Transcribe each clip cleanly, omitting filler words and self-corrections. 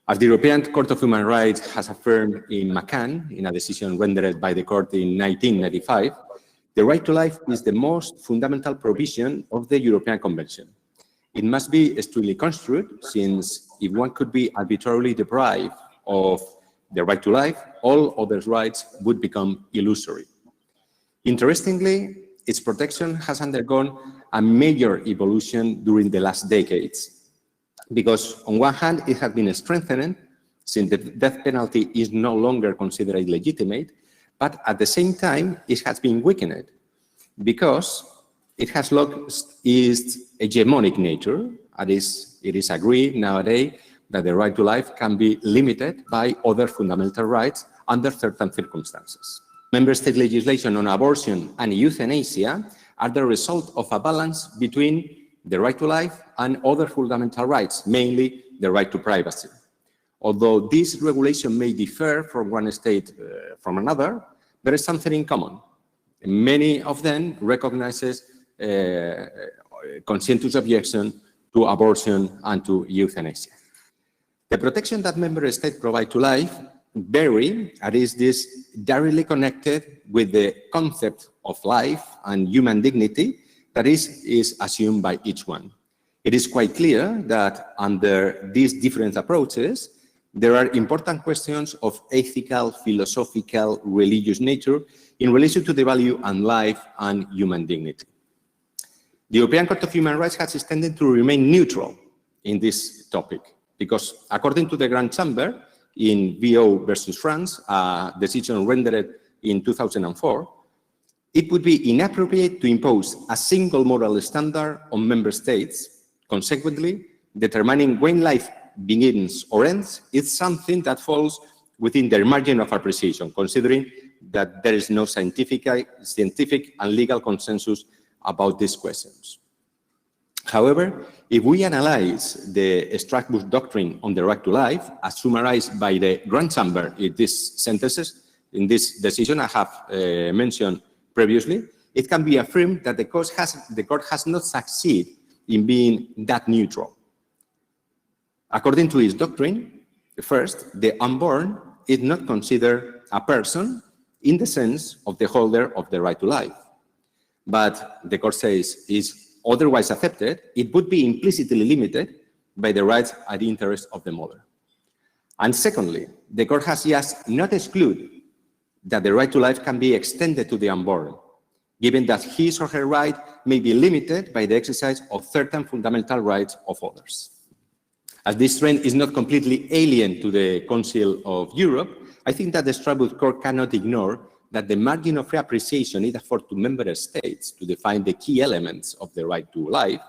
As the European Court of Human Rights has affirmed in McCann, in a decision rendered by the court in 1995, the right to life is the most fundamental provision of the European Convention. It must be strictly construed, since if one could be arbitrarily deprived of the right to life, all other rights would become illusory. Interestingly, its protection has undergone a major evolution during the last decades, because on one hand, it has been strengthened, since the death penalty is no longer considered illegitimate, but at the same time, it has been weakened, because it has lost its hegemonic nature. It is agreed nowadays that the right to life can be limited by other fundamental rights under certain circumstances. Member state legislation on abortion and euthanasia are the result of a balance between the right to life and other fundamental rights, mainly the right to privacy. Although this regulation may differ from one state from another, there is something in common. Many of them recognizes conscientious objection to abortion and to euthanasia. The protection that member states provide to life vary, and is this directly connected with the concept of life and human dignity that is assumed by each one. It is quite clear that under these different approaches, there are important questions of ethical, philosophical, religious nature in relation to the value and life and human dignity. The European Court of Human Rights has tended to remain neutral in this topic, because according to the Grand Chamber, in VO versus France, a decision rendered in 2004, it would be inappropriate to impose a single moral standard on member states. Consequently, determining when life begins or ends is something that falls within their margin of appreciation, considering that there is no scientific and legal consensus about these questions. However, if we analyze the Strasbourg Doctrine on the right to life, as summarized by the Grand Chamber in these sentences, in this decision I have mentioned previously, it can be affirmed that the court has not succeeded in being that neutral. According to its doctrine, first, the unborn is not considered a person in the sense of the holder of the right to life. But the court says is otherwise accepted, it would be implicitly limited by the rights and interests of the mother. And secondly, the court has just not excluded that the right to life can be extended to the unborn, given that his or her right may be limited by the exercise of certain fundamental rights of others. As this trend is not completely alien to the Council of Europe, I think that the Strasbourg Court cannot ignore that the margin of reappreciation it affords to member states to define the key elements of the right to life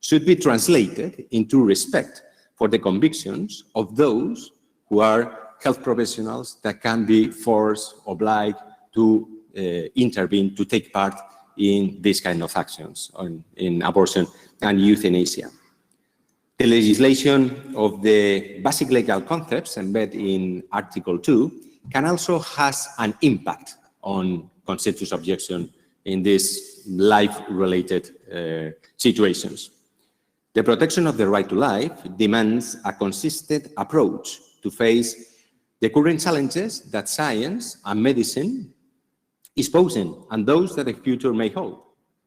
should be translated into respect for the convictions of those who are health professionals that can be forced, obliged to intervene, to take part in these kind of actions in abortion and euthanasia. The legislation of the basic legal concepts embedded in Article 2 can also has an impact on conscientious objection in these life-related situations. The protection of the right to life demands a consistent approach to face the current challenges that science and medicine is posing and those that the future may hold.